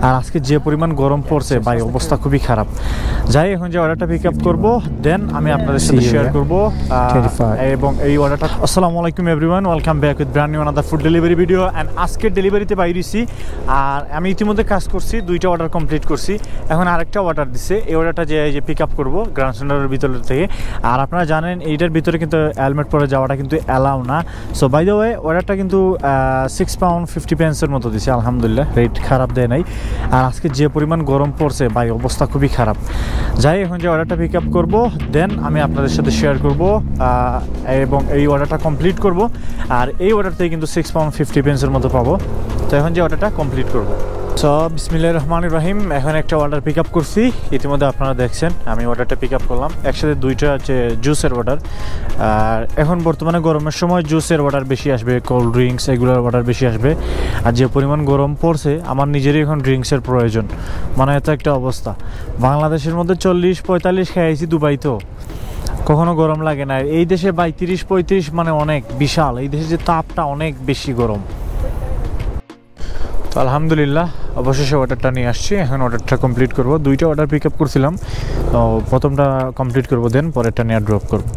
আর আজকে যে পরিমাণ গরম পড়ছে ভাই অবস্থা খুবই খারাপ। যাই এখন যে অর্ডারটা পিক আপ করবো দেন আমি আপনাদের সাথে শেয়ার করবো এবং এই অর্ডারটা। আসসালামু আলাইকুম everyone, welcome back with brand new another food delivery video. And আজকের ডেলিভারিতে বাইরেছি আর আমি ইতিমধ্যে কাজ করছি, 2টা অর্ডার কমপ্লিট করছি। এখন আরেকটা অর্ডার দিচ্ছে, এই অর্ডারটা যে পিক আপ করবো গ্র্যান্ড সেন্টারের ভিতর থেকে। আর আপনারা জানেন এইটার ভিতরে কিন্তু হেলমেট পরে যাওয়াটা কিন্তু অ্যালাউ না। সো বাই দ্য ওয়ে অর্ডারটা কিন্তু £6.50 মতো দিছে, আলহামদুলিল্লাহ, রেট খারাপ দেয় নাই। আর আজকে যে পরিমাণ গরম পড়ছে ভাই অবস্থা খুবই খারাপ। যাই এখন যে অর্ডারটা পিক আপ করবো দেন আমি আপনাদের সাথে শেয়ার করবো এবং এই অর্ডারটা কমপ্লিট করব। আর এই অর্ডারটাই কিন্তু £6.50 মতো পাবো। তো এখন যে অর্ডারটা কমপ্লিট করবো। সো বিসমিল্লাহির রহমানির রহিম, এখন একটা অর্ডার পিক আপ করছি। ইতিমধ্যে আপনারা দেখছেন আমি অর্ডারটা পিক আপ করলাম, একসাথে 2টা হচ্ছে জুসের অর্ডার। আর এখন বর্তমানে গরমের সময় জুসের অর্ডার বেশি আসবে, কোল্ড ড্রিঙ্কস এগুলোর অর্ডার বেশি আসবে। আর যে পরিমাণ গরম পড়ছে আমার নিজেরই এখন ড্রিঙ্কসের প্রয়োজন, মানে এত একটা অবস্থা। বাংলাদেশের মধ্যে 40-45 খেয়েছি, দুবাই তো কখনো গরম লাগে না। এই দেশে 32-35 মানে অনেক বিশাল, এই দেশে যে তাপটা অনেক বেশি গরম। তো আলহামদুলিল্লাহ অবশেষে অর্ডারটা নিয়ে আসছি, এখন অর্ডারটা কমপ্লিট করব। 2টা অর্ডার পিক আপ করছিলাম, তো প্রথমটা কমপ্লিট করব দেন পরেরটা নিয়ে ড্রপ করব।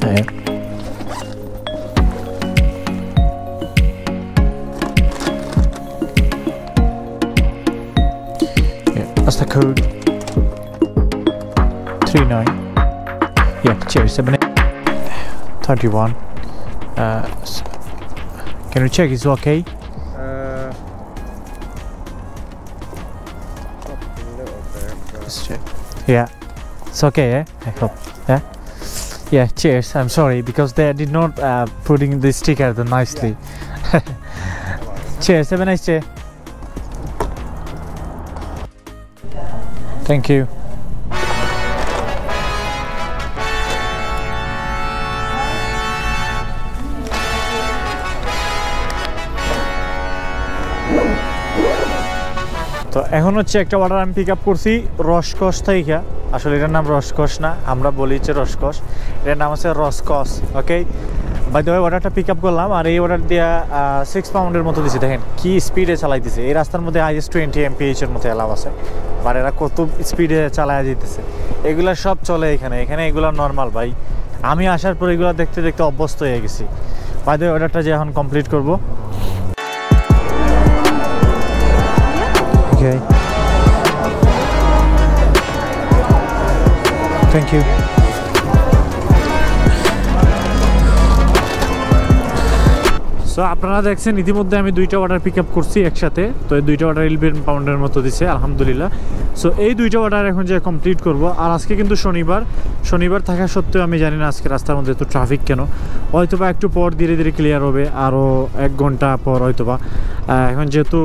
হ্যাঁ that's the code 39 yeah cheers 731 can you check it's okay? A little bit, but Let's check. Yeah, it's okay, I hope. Yeah, cheers. I'm sorry because they did not putting the sticker nicely. Cheers, have a nice day. Thank you. তো এখন হচ্ছে একটা order আমি pick up করছি রসকস থেকে। আসলে এটার নাম রসকস না, আমরা বলি হচ্ছে রসকস, এটার নাম হচ্ছে রসকস। ওকে, বাই দ্য ওয়ে অর্ডারটা পিক আপ করলাম। আর এই অর্ডার দেওয়া 6 পাউন্ডের মতো দিছে। দেখেন কি স্পিডে চালাইতেছে, এই রাস্তার মধ্যে IS 20 mph এর মতো অ্যালাউ আছে, আর এরা কত স্পিডে চালায় যেতেছে। এগুলা সব চলে এখানে, এগুলো নর্মাল ভাই। আমি আসার পর এগুলো দেখতে দেখতে অভ্যস্ত হয়ে গেছি। বাই দ্য ওয়ে অর্ডারটা যে এখন কমপ্লিট করবো। Okay. Thank you. সো আপনারা দেখছেন ইতিমধ্যে আমি 2টা অর্ডার পিক আপ করছি একসাথে। তো এই 2টা অর্ডার 11 পাউন্ডের মতো দিছে, আলহামদুলিল্লাহ। সো এই 2টা অর্ডার এখন যে কমপ্লিট করব। আর আজকে কিন্তু শনিবার থাকা সত্ত্বেও আমি জানি না আজকে রাস্তার মধ্যে তো ট্রাফিক কেন। হয়তোবা একটু পর ধীরে ধীরে ক্লিয়ার হবে, আরও 1 ঘন্টা পর হয়তোবা। এখন যেহেতু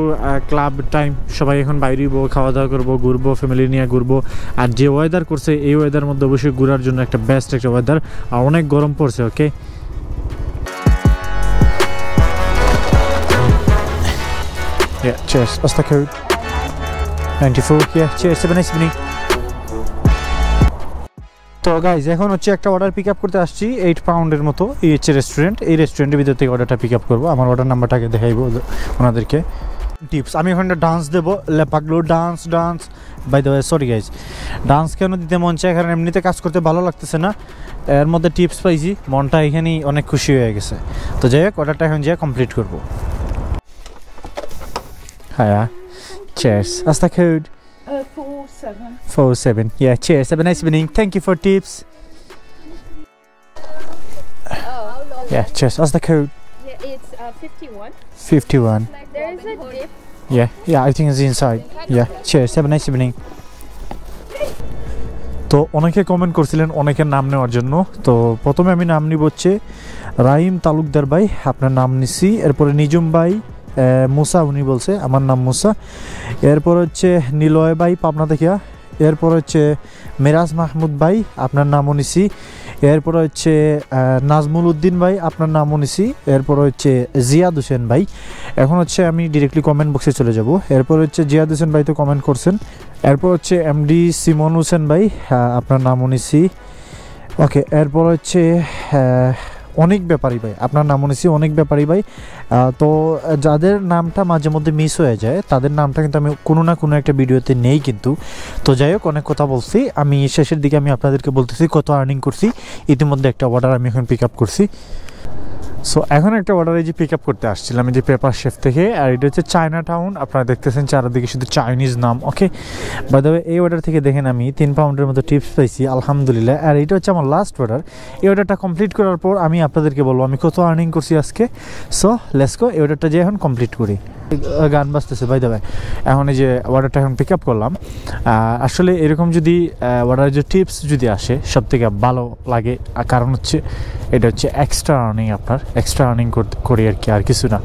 ক্লাব টাইম, সবাই এখন বাইরেব, খাওয়া দাওয়া করবো, ঘুরবো, ফ্যামিলি নিয়ে ঘুরবো। আর যে ওয়েদার করছে এই ওয়েদার মধ্যে অবশ্যই ঘোরার জন্য একটা বেস্ট একটা ওয়েদার। আর অনেক গরম পড়ছে। ওকে, yeah, cheers. What's the code? 94. Yeah, cheers. Have a nice evening. তো গাইজ এখন হচ্ছে একটা অর্ডার পিক আপ করতে আসছি 8 পাউন্ডের মতো। এই হচ্ছে রেস্টুরেন্ট, এই রেস্টুরেন্টের ভিতর থেকে অর্ডারটা পিক আপ করবো। আমার অর্ডার নাম্বারটাকে দেখাইবো ওনাদেরকে। টিপস আমি ওখানে ডান্স দেবো, লেপাগলো dance. By the way sorry guys, dance কেন দিতে মন চায়, কারণ এমনিতে কাজ করতে ভালো লাগতেছে না, এর মধ্যে টিপস পাইছি, মনটা এখানেই অনেক খুশি হয়ে গেছে। তো যাই হোক অর্ডারটা এখন যেয়ে কমপ্লিট করবো। Hiya. Cheers. What's the code? 47. 47. Yeah, cheers. Have a nice evening. Thank you for tips. Yeah, cheers. What's the code? Yeah, it's 51. 51. There is a dip. Yeah, I think it's inside. Yeah, cheers. Have a nice evening. তো অনেকে comment করছিলেন অনেকের নাম নেওয়ার জন্য। তো প্রথমে আমি নাম নিব হচ্ছে রাহিম তালুকদার ভাই, আপনার নাম নিছি। এরপরে নিজুম ভাই, মুসা উনি বলছে, আমার নাম মুসা। এরপর হচ্ছে নিলয় ভাই পাবনা দেখিয়া। এরপর হচ্ছে মেরাজ মাহমুদ ভাই, আপনার নামও নিছি। এরপর হচ্ছে নাজমুল উদ্দিন ভাই, আপনার নামও নিছি। এরপর হচ্ছে জিয়াদ হোসেন ভাই। এখন হচ্ছে আমি ডিরেক্টলি কমেন্ট বক্সে চলে যাব। এরপর হচ্ছে জিয়াদ হোসেন ভাই তো কমেন্ট করছেন। এরপর হচ্ছে এমডি সিমন হোসেন ভাই, আপনার নামও নিছি। ওকে, এরপর হচ্ছে অনেক ব্যাপারী ভাই, আপনার নামও নিছি অনেক ব্যাপারী ভাই। তো যাদের নামটা মাঝে মধ্যে মিস হয়ে যায় তাদের নামটা কিন্তু আমি কোনো না কোনো একটা ভিডিওতে নেই কিন্তু। তো যাই হোক, অনেক কথা বলছি, আমি শেষের দিকে আমি আপনাদেরকে বলতেছি কত আর্নিং করছি। ইতিমধ্যে একটা অর্ডার আমি এখন পিক আপ করছি। সো এখন একটা অর্ডার এই যে পিক আপ করতে আসছিলাম এই যে পেপার শেফ থেকে, আর এটা হচ্ছে চায়না টাউন। আপনারা দেখতেছেন চারিদিকে শুধু চাইনিজ নাম। ওকে, বাই দ্য ওয়ে এই অর্ডার থেকে দেখেন আমি 3 পাউন্ডের মতো টিপস পাইছি আলহামদুলিল্লাহ। আর এটা হচ্ছে আমার লাস্ট অর্ডার। এই অর্ডারটা কমপ্লিট করার পর আমি আপনাদেরকে বলবো আমি কত আর্নিং করছি আজকে। সো লেটস গো, এই অর্ডারটা যে এখন কমপ্লিট করি। গান বাজতেছে বাই দ্য ওয়ে। এখন এই যে অর্ডারটা এখন পিক আপ করলাম। আসলে এরকম যদি অর্ডারের যে টিপস যদি আসে সব থেকে ভালো লাগে, কারণ হচ্ছে এটা হচ্ছে এক্সট্রা আর্নিং, আপনার এক্সট্রা আর্নিং করি আর কি, আর কিছু না।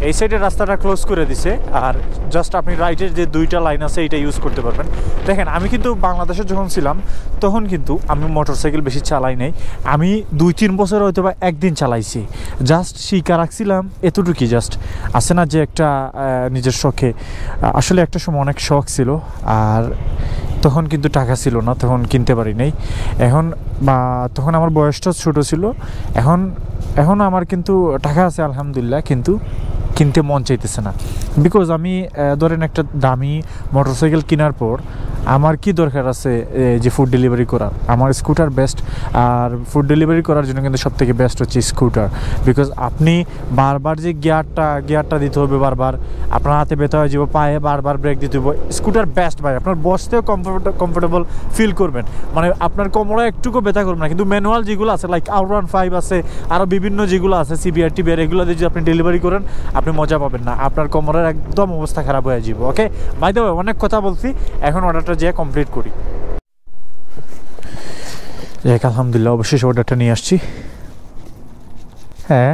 এই সাইডের রাস্তাটা ক্লোজ করে দিছে, আর জাস্ট আপনি রাইটের যে 2টা লাইন আছে এটা ইউজ করতে পারবেন। দেখেন আমি কিন্তু বাংলাদেশে যখন ছিলাম তখন কিন্তু আমি মোটরসাইকেল বেশি চালাই নাই, আমি 2-3 বছর হয়তো বা একদিন চালাইছি, জাস্ট শিখা রাখছিলাম এতটুকুই। জাস্ট আছে না যে একটা নিজের শখে, আসলে একটা সময় অনেক শখ ছিল, আর তখন কিন্তু টাকা ছিল না, তখন কিনতে পারি নাই। এখন বা তখন আমার বয়সটা ছোটো ছিল। এখন আমার কিন্তু টাকা আছে আলহামদুলিল্লাহ, কিন্তু কিনতে মন চাইতেছে না। বিকজ আমি ধরেন একটা দামি মোটরসাইকেল কেনার পর আমার কি দরকার আছে যে ফুড ডেলিভারি করার? আমার স্কুটার বেস্ট, আর ফুড ডেলিভারি করার জন্য কিন্তু সবথেকে বেস্ট হচ্ছে স্কুটার। বিকজ আপনি বারবার যে গিয়ারটা দিতে হবে, বারবার আপনার হাতে ব্যথা হয়ে যাবে, পায়ে বারবার ব্রেক দিতে হবে। স্কুটার বেস্ট ভাই, আপনার বসতেও কমফোর্টেবল ফিল করবেন, মানে আপনার কোমরে একটুকু ব্যথা করবে না। কিন্তু ম্যানুয়াল যেগুলো আছে লাইক আউটরান 5 আছে, আরও বিভিন্ন যেগুলো আছে সিবিআর টিবিআর, এগুলো দিয়ে যদি আপনি ডেলিভারি করেন আপনি মজা পাবেন না, আপনার কোমরের একদম অবস্থা খারাপ হয়ে যাবে। ওকে বাই দ্য ওয়ে, অনেক কথা বলছি, এখন অর্ডারটা যে কমপ্লিট করি। যাক আলহামদুলিল্লাহ, অবশ্যই অর্ডারটা নিয়ে আসছি। হ্যাঁ,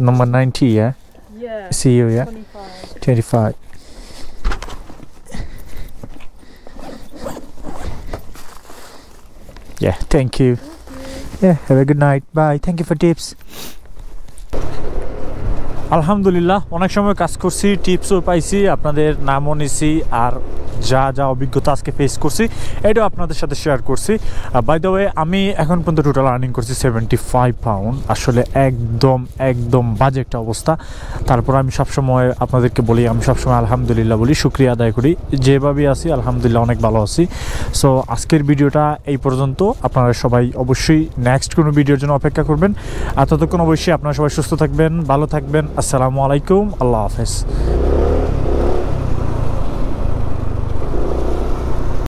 নম্বর 90, yeah? Yeah. See you, yeah? 25. Yeah, thank you. Yeah, have a good night. Bye. Thank you for tips. আলহামদুলিল্লাহ, অনেক সময় কাজ করছি, টিপসও পাইছি, আপনাদের নামও নিছি, আর যা যা অভিজ্ঞতা আজকে ফেস করছি এটাও আপনাদের সাথে শেয়ার করছি। বাই দ্য ওয়ে আমি এখন পর্যন্ত টোটাল আর্নিং করছি 75 পাউন্ড। আসলে একদম বাজে একটা অবস্থা। তারপর আমি সবসময় আপনাদেরকে বলি, আমি সবসময় আলহামদুলিল্লাহ বলি, শুক্রিয়া আদায় করি, যেভাবে আছি আলহামদুলিল্লাহ অনেক ভালো আছি। সো আজকের ভিডিওটা এই পর্যন্ত। আপনারা সবাই অবশ্যই নেক্সট কোনো ভিডিওর জন্য অপেক্ষা করবেন। আর ততক্ষণ অবশ্যই আপনারা সবাই সুস্থ থাকবেন, ভালো থাকবেন। আসসালামু আলাইকুম, আল্লাহ হাফেজ।